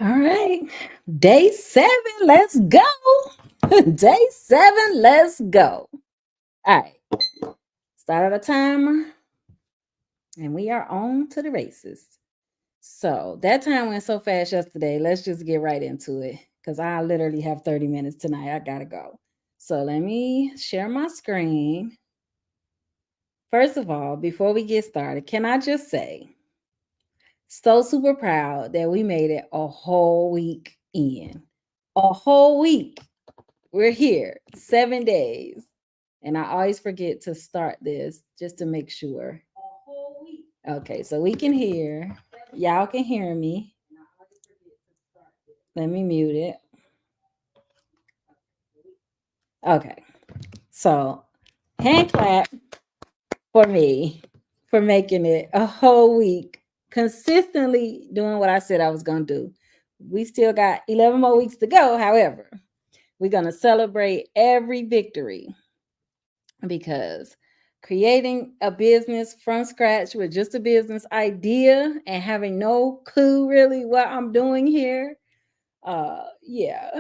All right. Day 7. Let's go. Day 7. Let's go. All right. Start a timer. And we are on to the races. So that time went so fast yesterday. Let's just get right into it. Because I literally have 30 minutes tonight. I gotta go. So let me share my screen. First of all, before we get started, can I just say, so super proud that we made it a whole week in. A whole week. We're here 7 days. And I always forget to start this just to make sure. Okay, so we can hear. Y'all can hear me. Let me mute it. Okay, so hand clap for me for making it a whole week, consistently doing what I said I was going to do. We still got 11 more weeks to go. However, we're going to celebrate every victory because creating a business from scratch with just a business idea and having no clue really what I'm doing here, yeah,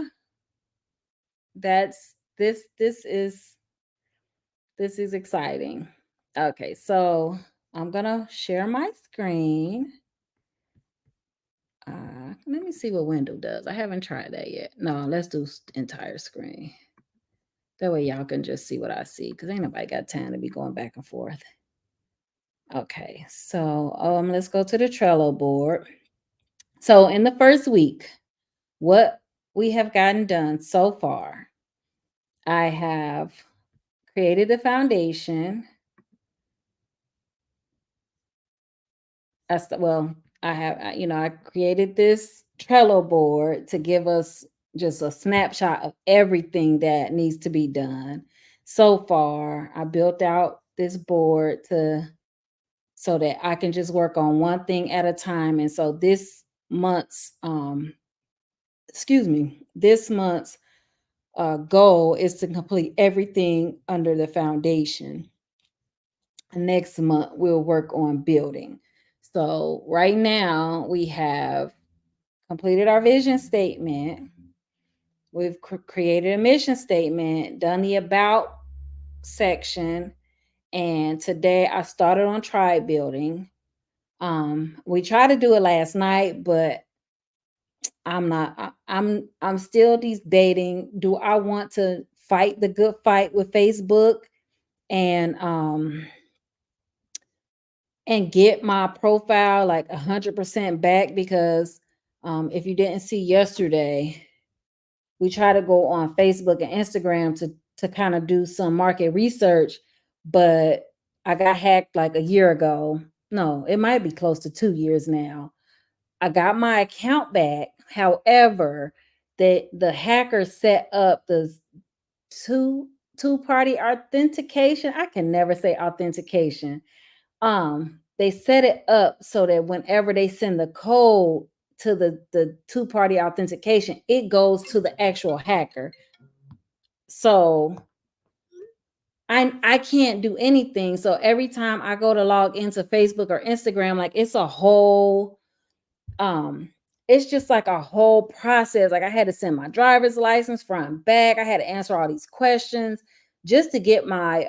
that's this is exciting. Okay, so I'm gonna share my screen. Let me see what window does. I haven't tried that yet. No, let's do entire screen. That way y'all can just see what I see because ain't nobody got time to be going back and forth. Okay, so let's go to the Trello board. So in the first week, what we have gotten done so far, I have created the foundation. Well, I have, I created this Trello board to give us just a snapshot of everything that needs to be done. So far, I built out this board to so that I can just work on one thing at a time. And so this month's goal is to complete everything under the foundation. Next month, we'll work on building. So right now, we have completed our vision statement. We've created a mission statement, done the about section, and today I started on tribe building. We tried to do it last night, but I'm not. I'm still debating. Do I want to fight the good fight with Facebook and get my profile like 100% back? Because if you didn't see yesterday, we try to go on Facebook and Instagram to kind of do some market research, but I got hacked like a year ago. No, it might be close to 2 years now. I got my account back. However, the hacker set up the two two-party authentication. I can never say authentication. They set it up so that whenever they send the code to the two-party authentication, it goes to the actual hacker. So I can't do anything. So every time I go to log into Facebook or Instagram, like it's a whole um it's just like a whole process. Like I had to send my driver's license front and back. I had to answer all these questions just to get my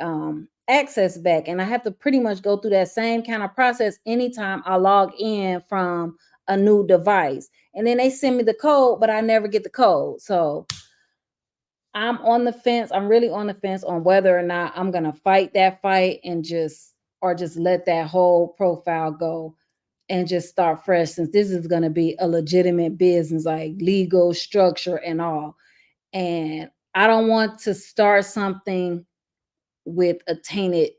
access back. And I have to pretty much go through that same kind of process anytime I log in from a new device. And then they send me the code, but I never get the code. So I'm on the fence. I'm really on the fence on whether or not I'm gonna fight that fight and just let that whole profile go and just start fresh, since this is going to be a legitimate business, like legal structure and all. And I don't want to start something with a tainted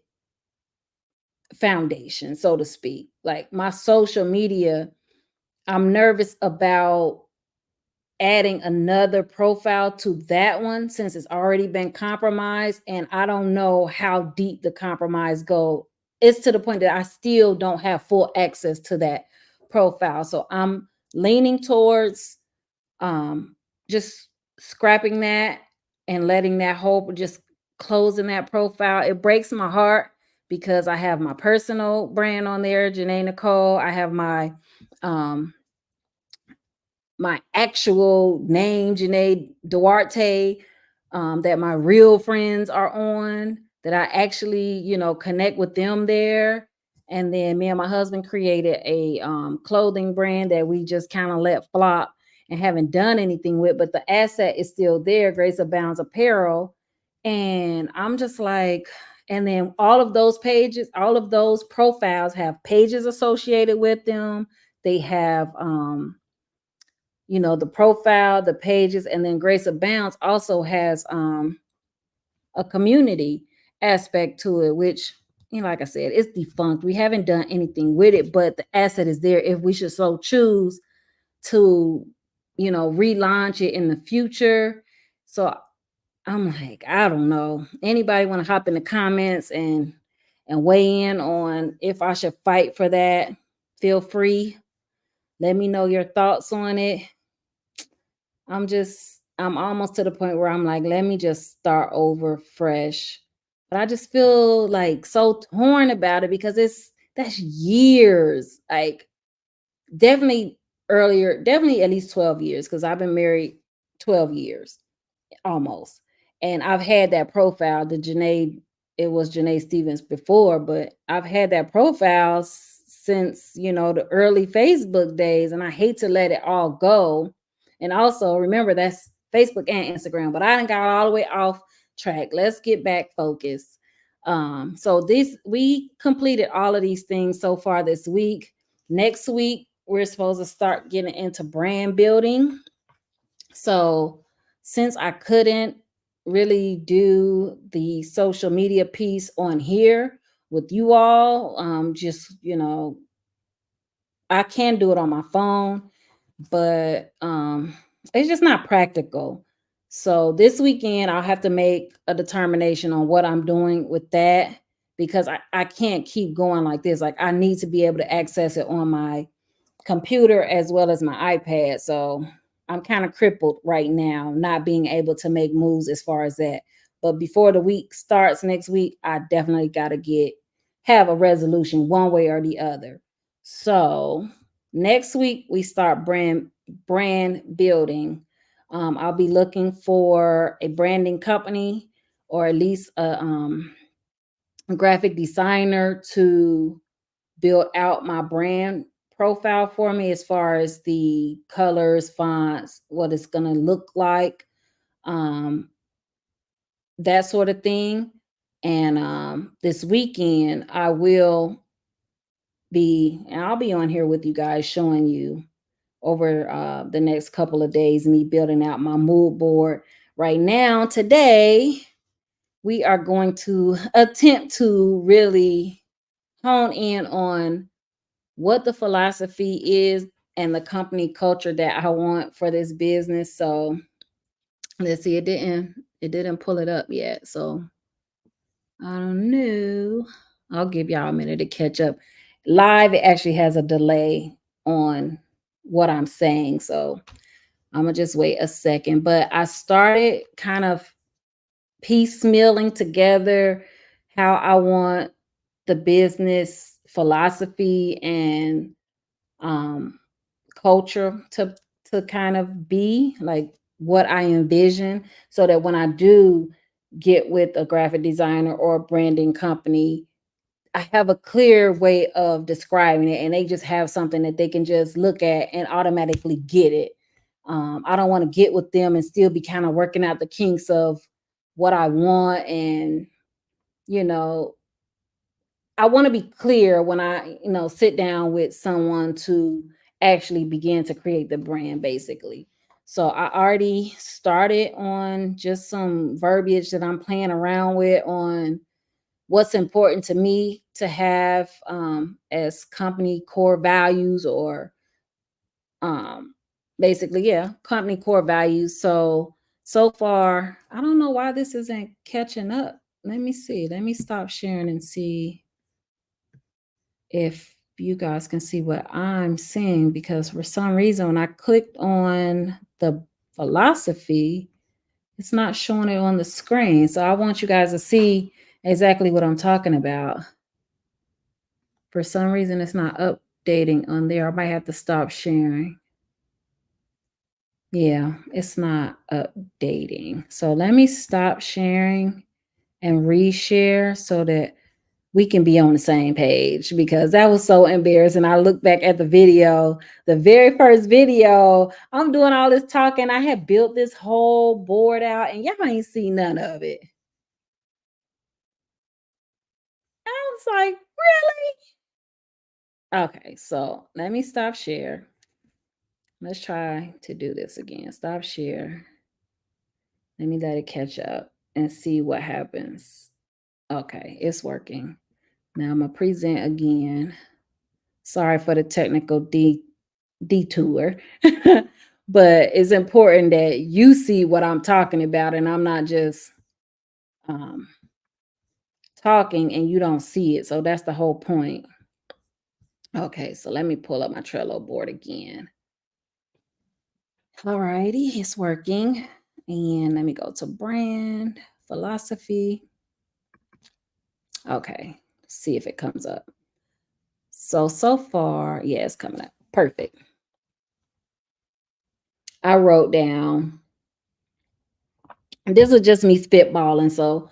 foundation, so to speak. Like my social media, I'm nervous about adding another profile to that one since it's already been compromised, and I don't know how deep the compromise go. It's to the point that I still don't have full access to that profile. So I'm leaning towards um just scrapping that and letting that whole just closing that profile. It breaks my heart because I have my personal brand on there, Janae Nicole. I have um my actual name, Janae Duarte, that my real friends are on, that I actually, connect with them there. And then me and my husband created a clothing brand that we just kind of let flop and haven't done anything with, but the asset is still there, Grace Abounds Apparel. And I'm just like, and then all of those pages, all of those profiles have pages associated with them. They have the profile, the pages, and then Grace Abounds also has a community aspect to it, which, like I said, it's defunct. We haven't done anything with it, but the asset is there if we should so choose to, relaunch it in the future. So I'm like, I don't know. Anybody want to hop in the comments and weigh in on if I should fight for that? Feel free. Let me know your thoughts on it. I'm almost to the point where I'm like, let me just start over fresh. But I just feel like so torn about it because that's years. Like definitely at least 12 years because I've been married 12 years almost. And I've had that profile, it was Janae Stevens before, but I've had that profile since, the early Facebook days, and I hate to let it all go. And also remember that's Facebook and Instagram, but I done got all the way off track. Let's get back focused. So this we completed all of these things so far this week. Next week, we're supposed to start getting into brand building. So since I couldn't really do the social media piece on here with you all, just I can do it on my phone, but it's just not practical. So this weekend I'll have to make a determination on what I'm doing with that because I can't keep going like this. Like I need to be able to access it on my computer as well as my iPad. So I'm kind of crippled right now, not being able to make moves as far as that. But before the week starts next week, I definitely got to have a resolution one way or the other. So next week we start brand building. I'll be looking for a branding company or at least a graphic designer to build out my brand profile for me as far as the colors, fonts, what it's going to look like, um, that sort of thing. And this weekend, I'll be on here with you guys showing you over the next couple of days, me building out my mood board. Right now, today, we are going to attempt to really hone in on what the philosophy is and the company culture that I want for this business. So let's see, it didn't pull it up yet. So I don't know. I'll give y'all a minute to catch up. Live, it actually has a delay on what I'm saying. So I'm gonna just wait a second. But I started kind of piecemealing together how I want the business philosophy and um culture to kind of be like what I envision so that when I do get with a graphic designer or a branding company, I have a clear way of describing it and they just have something that they can just look at and automatically get it. I don't want to get with them and still be kind of working out the kinks of what I want and you know I want to be clear when I, sit down with someone to actually begin to create the brand, basically. So I already started on just some verbiage that I'm playing around with on what's important to me to have as company core values or um, basically, yeah, company core values. So far, I don't know why this isn't catching up. Let me see. Let me stop sharing and see if you guys can see what I'm seeing because for some reason when I clicked on the philosophy, it's not showing it on the screen. So I want you guys to see exactly what I'm talking about. For some reason, it's not updating on there. I might have to stop sharing. Yeah, it's not updating. So let me stop sharing and reshare so that we can be on the same page because that was so embarrassing. I look back at the video, the very first video, I'm doing all this talking. I had built this whole board out and y'all ain't see none of it. I was like, really? Okay, so let me stop share. Let's try to do this again. Stop share. Let me let it catch up and see what happens. Okay, it's working. Now I'm gonna present again. Sorry for the technical detour. But it's important that you see what I'm talking about and I'm not just um, talking and you don't see it. So that's the whole point. Okay, so let me pull up my Trello board again. All righty, it's working. And let me go to brand, philosophy. Okay, see if it comes up. So far, yeah, it's coming up. Perfect. I wrote down, this is just me spitballing. So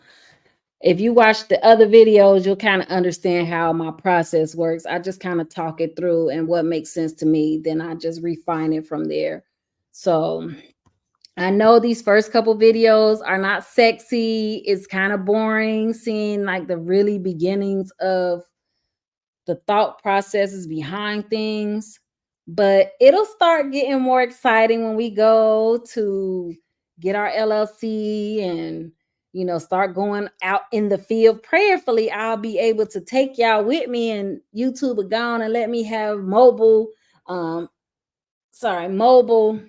if you watch the other videos, you'll kind of understand how my process works. I just kind of talk it through and what makes sense to me. Then I just refine it from there. So I know these first couple videos are not sexy. It's kind of boring seeing like the really beginnings of the thought processes behind things, but it'll start getting more exciting when we go to get our LLC and start going out in the field. Prayerfully, I'll be able to take y'all with me, and YouTube will go on and let me have um mobile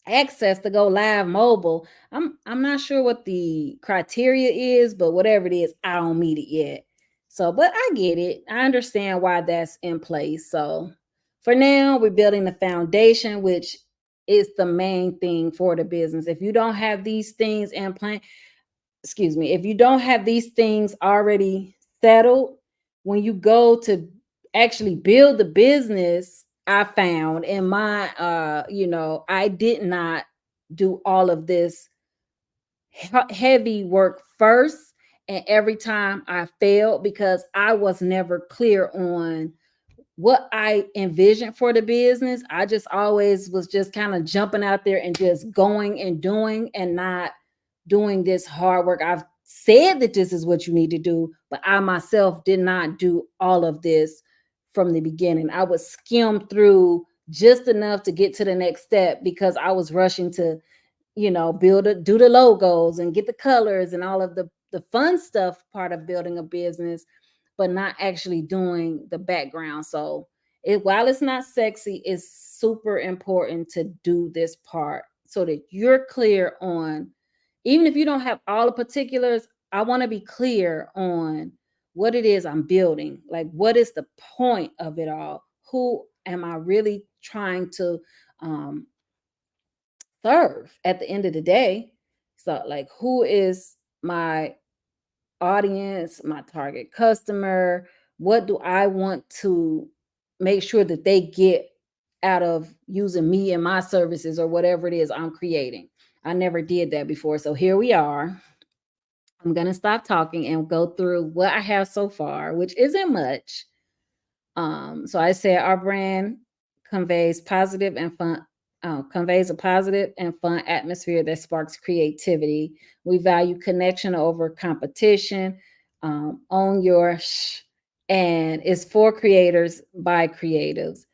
access to go live mobile. I'm not sure what the criteria is, but whatever it is, I don't meet it yet. So, but I get it. I understand why that's in place. So, for now, we're building the foundation, which is the main thing for the business. If you don't have these things in plan, excuse me, if you don't have these things already settled, when you go to actually build the business, I found in my I did not do all of this heavy work first, and every time I failed because I was never clear on what I envisioned for the business. I just always was just kind of jumping out there and just going and doing and not doing this hard work. I've said that this is what you need to do, but I myself did not do all of this from the beginning. I would skim through just enough to get to the next step because I was rushing to do the logos and get the colors and all of the fun stuff part of building a business, but not actually doing the background. So while it's not sexy, it's super important to do this part so that you're clear on, even if you don't have all the particulars, I want to be clear on what it is I'm building. Like, what is the point of it all? Who am I really trying to um, serve at the end of the day? So, like, who is my audience, my target customer? What do I want to make sure that they get out of using me and my services or whatever it is I'm creating? I never did that before. So here we are. I'm going to stop talking and go through what I have so far, which isn't much. So I said our brand conveys positive and fun, conveys a positive and fun atmosphere that sparks creativity. We value connection over competition. Own your and it's for creators by creatives.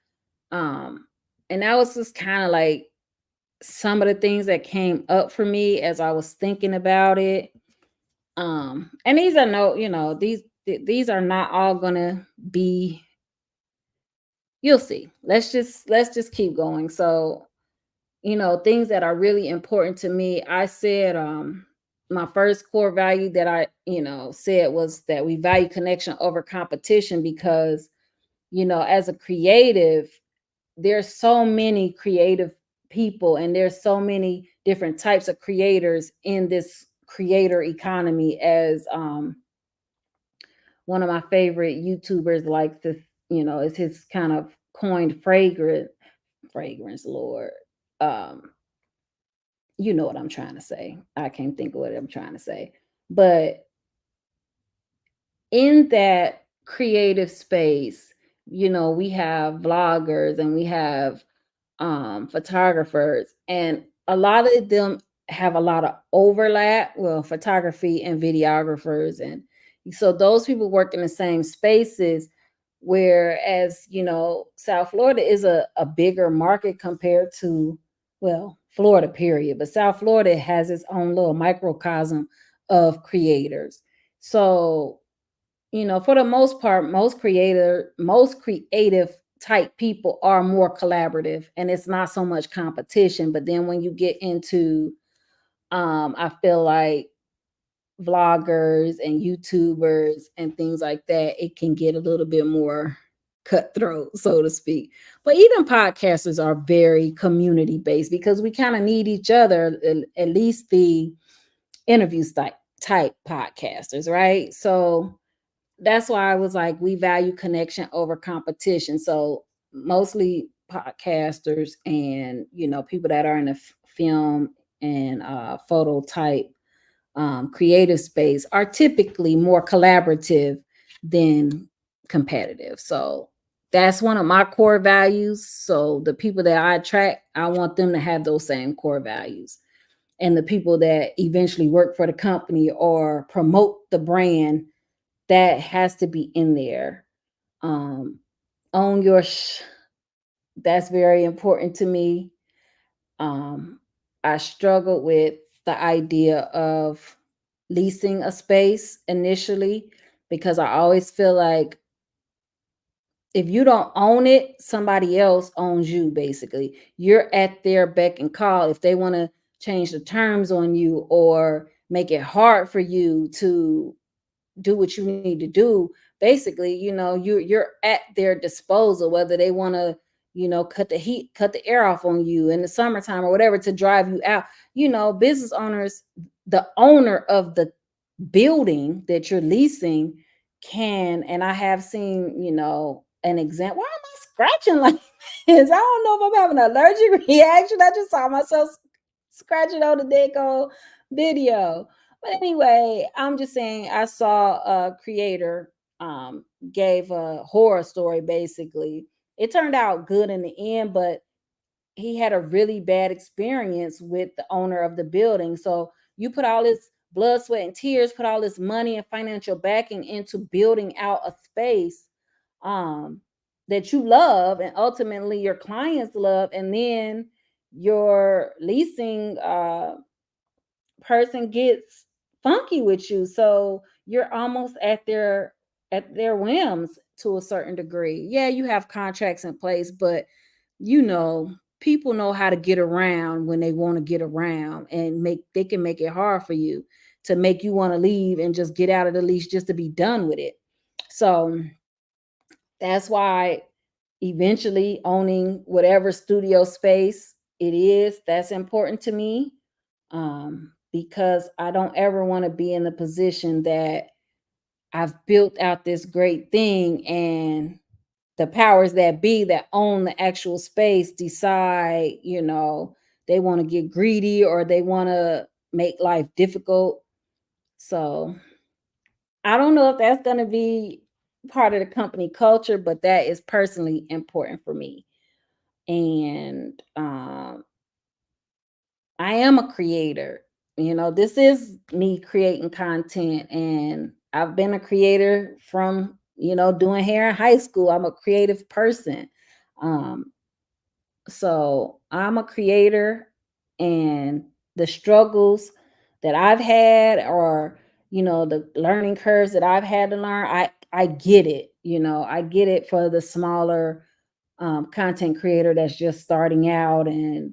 Um, and that was just kind of like some of the things that came up for me as I was thinking about it. And these are no, these are not all gonna be, you'll see. Let's just keep going. So, things that are really important to me. I said my first core value that I, said was that we value connection over competition because, as a creative, there's so many creative people and there's so many different types of creators in this creator economy, as one of my favorite YouTubers likes to, is his kind of coined fragrance, Lord. you know what I'm trying to say. I can't think of what I'm trying to say. But in that creative space, we have vloggers and we have photographers, and a lot of them have a lot of overlap. Well, photography and videographers, and so those people work in the same spaces. Whereas, South Florida is a bigger market compared to, well, Florida, period. But South Florida has its own little microcosm of creators. So, for the most part, most creative type people are more collaborative, and it's not so much competition. But then when you get into, I feel like vloggers and YouTubers and things like that, it can get a little bit more cutthroat, so to speak. But even podcasters are very community based because we kind of need each other, at least the interviews type podcasters, right? So that's why I was like, we value connection over competition. So mostly podcasters and people that are in the film and photo type creative space are typically more collaborative than competitive. So that's one of my core values. So the people that I attract, I want them to have those same core values. And the people that eventually work for the company or promote the brand, that has to be in there. Um, own your that's very important to me. Um, I struggled with the idea of leasing a space initially because I always feel like if you don't own it, somebody else owns you basically. You're at their beck and call. If they want to change the terms on you or make it hard for you to do what you need to do, basically, you're at their disposal, whether they want to cut the air off on you in the summertime or whatever to drive you out. Business owners, the owner of the building that you're leasing, can, and I have seen, an example. Why am I scratching like this? I don't know if I'm having an allergic reaction. I just saw myself scratching on the deco video. But anyway, I'm just saying, I saw a creator gave a horror story basically. It turned out good in the end, but he had a really bad experience with the owner of the building. So you put all this blood, sweat, and tears, put all this money and financial backing into building out a space um, that you love and ultimately your clients love, and then your leasing person gets funky with you. So you're almost at their whims to a certain degree. Yeah, you have contracts in place, but you know, people know how to get around when they want to get around, and they can make it hard for you to make you want to leave and just get out of the lease just to be done with it. So that's why eventually owning whatever studio space it is, that's important to me. Because I don't ever want to be in the position that I've built out this great thing and the powers that be that own the actual space decide, they want to get greedy or they want to make life difficult. So I don't know if that's going to be part of the company culture, but that is personally important for me. And I am a creator. This is me creating content, and I've been a creator from, doing hair in high school. I'm a creative person. Um, so I'm a creator, and the struggles that I've had, or the learning curves that I've had to learn, I get it. I get it for the smaller content creator that's just starting out, and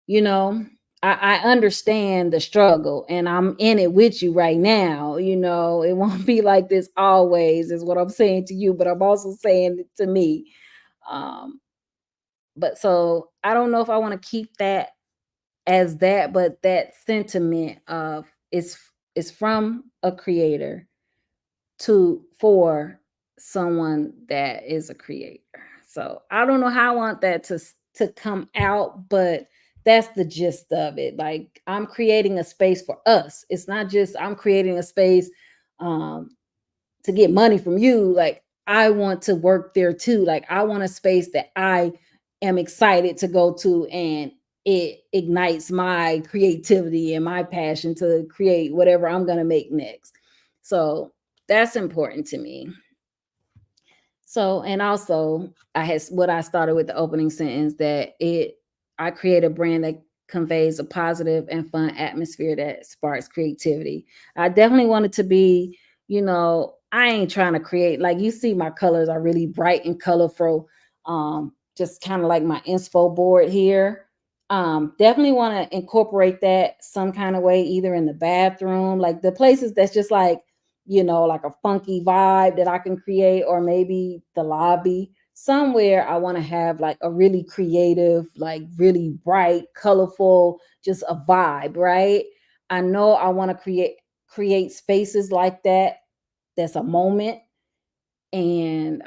you know I understand the struggle, and I'm in it with you right now. It won't be like this always, is what I'm saying to you, but I'm also saying it to me. um but so I don't know if I want to keep that as that, but that sentiment of it's from a creator to for someone that is a creator. So I don't know how I want that to come out, but that's the gist of it. Like I'm creating a space for us. It's not just I'm creating a space um to get money from you. Like I want to work there too. Like I want a space that I am excited to go to, and it ignites my creativity and my passion to create whatever I'm going to make next. So that's important to me. So, and also I had what I started with the opening sentence, that I create a brand that conveys a positive and fun atmosphere that sparks creativity. I definitely wanted to be, I ain't trying to create, like you see my colors are really bright and colorful. Just kind of like my inspo board here. Definitely want to incorporate that some kind of way, either in the bathroom, like the places that's just like, like a funky vibe that I can create, or maybe the lobby. Somewhere I want to have like a really creative, like really bright, colorful, just a vibe, right? I know I want to create spaces like that. That's a moment. And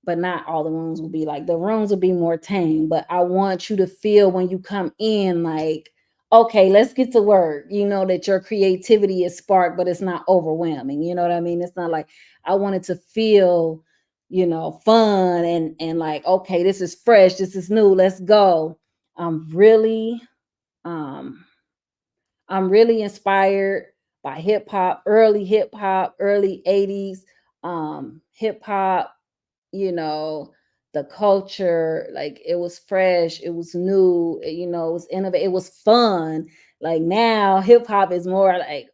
but not all the rooms will be like, the rooms will be more tame, but I want you to feel when you come in like, okay, let's get to work, that your creativity is sparked, but it's not overwhelming. You know what I mean? It's not like, I want it to feel, fun, and like, okay, this is fresh, this is new, let's go. I'm really um I'm really inspired by hip hop, early 80s hip hop, you know, the culture. Like it was fresh, it was new, it was innovative, it was fun. Like now hip hop is more like,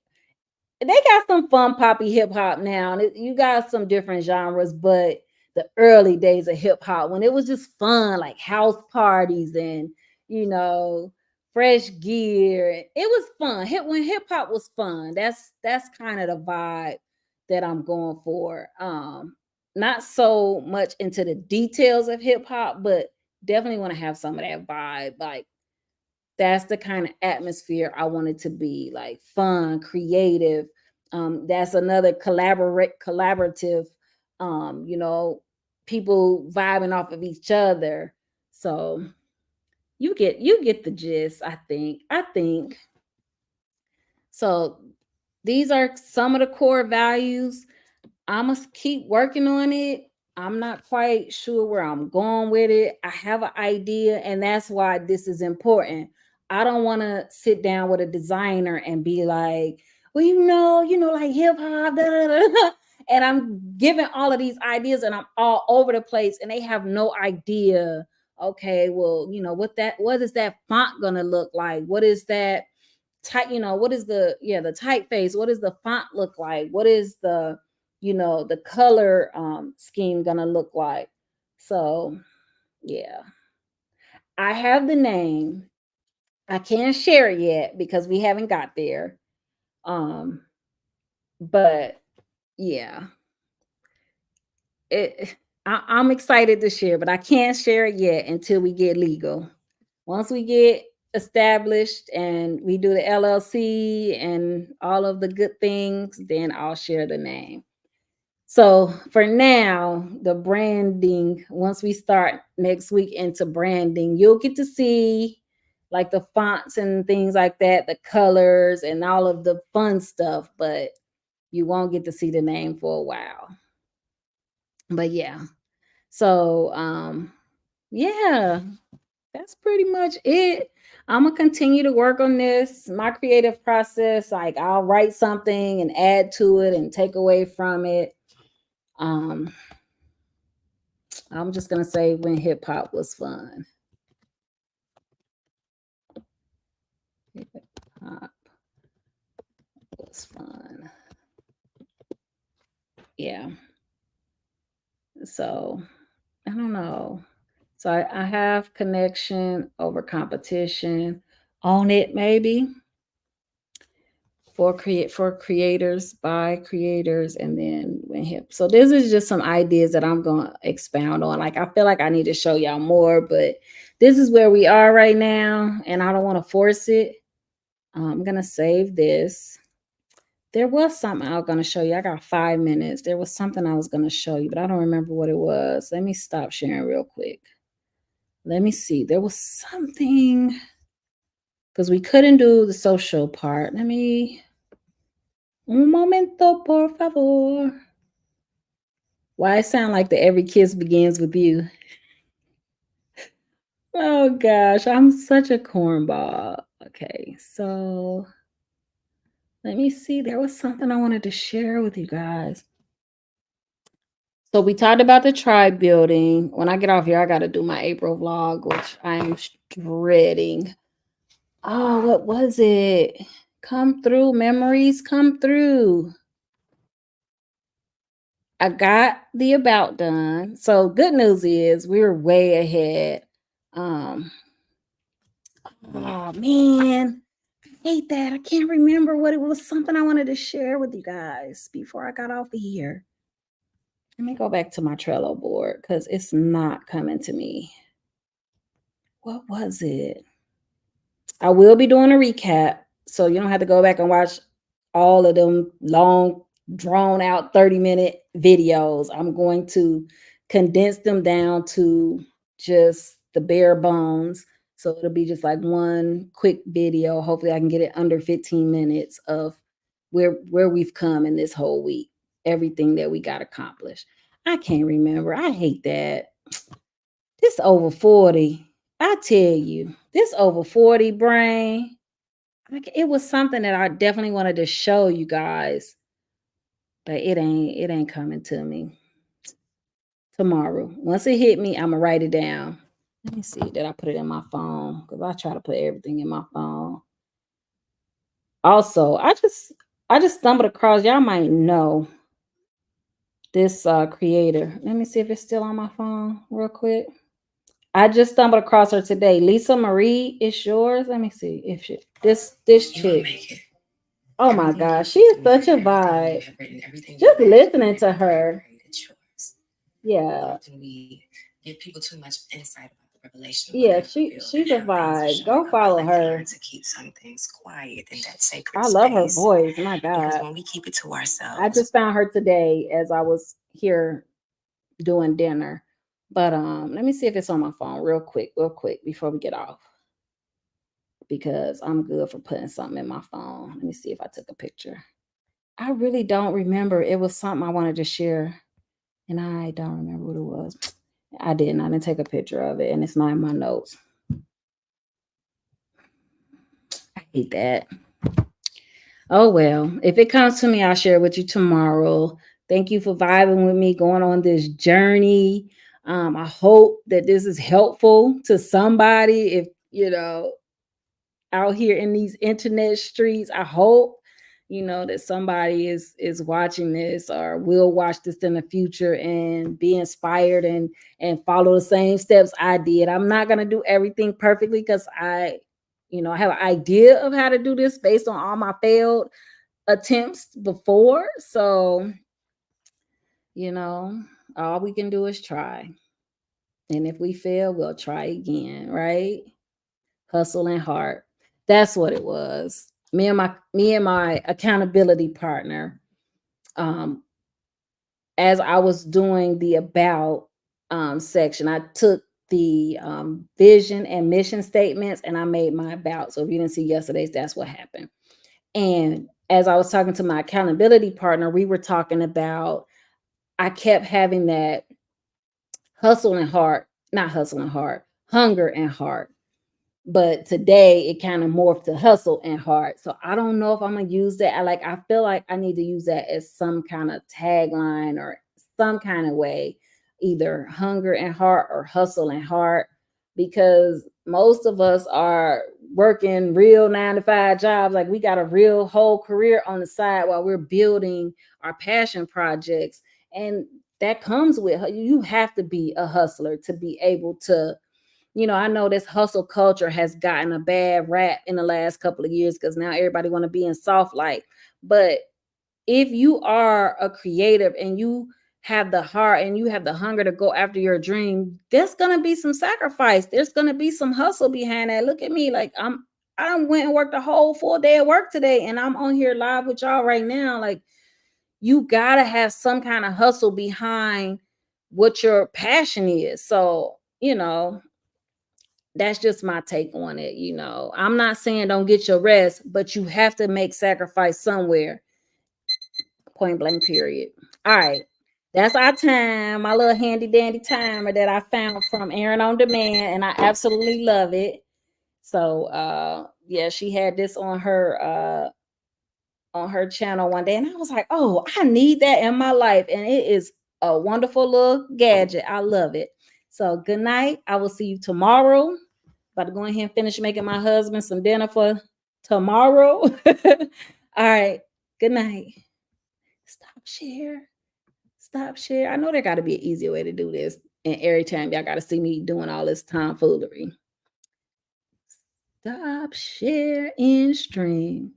they got some fun poppy hip hop now, and you got some different genres, but the early days of hip hop, when it was just fun, like house parties and you know fresh gear, it was fun. When hip hop was fun, that's kind of the vibe that I'm going for. Not so much into the details of hip hop, but definitely want to have some of that vibe. Like that's the kind of atmosphere I want it to be, like fun, creative. That's another collaborative, you know, people vibing off of each other. So you get the gist, I think. So these are some of the core values. I must keep working on it. I'm not quite sure where I'm going with it. I have an idea, and that's why this is important. I don't want to sit down with a designer and be like, well, like hip hop, da, da, da, da," and I'm giving all of these ideas, and I'm all over the place, and they have no idea. Okay, well, what is that font gonna look like? What is that type? What is the typeface? What does the font look like? What is the color scheme gonna look like? So yeah, I have the name. I can't share it yet because we haven't got there. um but yeah, I'm excited to share, but I can't share it yet until we get legal. Once we get established and we do the LLC and all of the good things, then I'll share the name. So for now, the branding, once we start next week into branding, you'll get to see like the fonts and things like that, the colors and all of the fun stuff, but you won't get to see the name for a while. But yeah. So yeah, that's pretty much it. I'm gonna continue to work on this, my creative process. Like I'll write something and add to it and take away from it. Um, I'm just gonna say when hip hop was fun. Hip hop was fun. Yeah. So I don't know. So I have connection over competition on it, maybe for creators, by creators, and then when hip. So this is just some ideas that I'm gonna expound on. Like I feel like I need to show y'all more, but this is where we are right now, and I don't want to force it. I'm gonna save this. There was something I was gonna show you. I got 5 minutes. There was something I was gonna show you, but I don't remember what it was. Let me stop sharing real quick. Let me see. There was something. because we couldn't do the social part. Let me un momento, por favor. Why it sound like the every kiss begins with you? Oh gosh, I'm such a cornball. Okay, so let me see. There was something I wanted to share with you guys. So we talked about the tribe building. When I get off here, I got to do my April vlog, which I am dreading. Oh, what was it? Come through, memories come through. I got the about done. So good news is we're way ahead. Um, oh man, I hate that. I can't remember what it was. Something I wanted to share with you guys before I got off of here. Let me go back to my Trello board because it's not coming to me. What was it? I will be doing a recap, so you don't have to go back and watch all of them long, drawn out 30-minute videos. I'm going to condense them down to just the bare bones. So it'll be just like one quick video. Hopefully I can get it under 15 minutes of where we've come in this whole week, everything that we got accomplished. I can't remember. I hate that. This over 40. I tell you, this over 40 brain. It was something that I definitely wanted to show you guys, but it ain't coming to me. Tomorrow. Once it hit me, I'ma write it down. Let me see. Did I put it in my phone? Because I try to put everything in my phone. Also, I just stumbled across, y'all might know this creator. Let me see if it's still on my phone real quick. I just stumbled across her today. Lisa Marie is yours. Let me see if she this chick. Oh my gosh, she is such a vibe. Just listening to her. Yeah. Yeah, she's a vibe. Go follow her. I love her voice. My God. I just found her today as I was here doing dinner. But let me see if it's on my phone real quick before we get off. Because I'm good for putting something in my phone. Let me see if I took a picture. I really don't remember. It was something I wanted to share, and I don't remember what it was. I didn't. I didn't take a picture of it, and it's not in my notes. I hate that. Oh well. If it comes to me, I'll share it with you tomorrow. Thank you for vibing with me, going on this journey. I hope that this is helpful to somebody. If out here in these internet streets, I hope that somebody is watching this or will watch this in the future and be inspired and follow the same steps I did. I'm not going to do everything perfectly because I have an idea of how to do this based on all my failed attempts before. So you know all we can do is try, and if we fail, we'll try again, right? Hustle and heart. That's what it was. Me and my accountability partner. Um, as I was doing the about section, I took the vision and mission statements and I made my about. So if you didn't see yesterday's, that's what happened. And as I was talking to my accountability partner, we were talking about I kept having that hustle and heart, not hustle and heart, hunger and heart. But today it kind of morphed to hustle and heart. So I don't know if I'm gonna use that. I feel like I need to use that as some kind of tagline or some kind of way, either hunger and heart or hustle and heart, because most of us are working real 9 to 5 jobs. Like we got a real whole career on the side while we're building our passion projects. And that comes with you have to be a hustler to be able to I know this hustle culture has gotten a bad rap in the last couple of years because now everybody want to be in soft light. But if you are a creative and you have the heart and you have the hunger to go after your dream, there's gonna be some sacrifice. There's gonna be some hustle behind that. Look at me, like I done went and worked a whole full day at work today, and I'm on here live with y'all right now. Like you gotta have some kind of hustle behind what your passion is. So that's just my take on it. I'm not saying don't get your rest, but you have to make sacrifice somewhere. Point blank, period. All right. That's our time, my little handy dandy timer that I found from Aaron on Demand, and I absolutely love it. So yeah, she had this on her channel one day, and I was like, oh, I need that in my life. And it is a wonderful little gadget. I love it. So good night. I will see you tomorrow. About to go ahead and finish making my husband some dinner for tomorrow. All right. Good night. Stop share. Stop share. I know there got to be an easier way to do this. And every time y'all got to see me doing all this tomfoolery. Stop share in stream.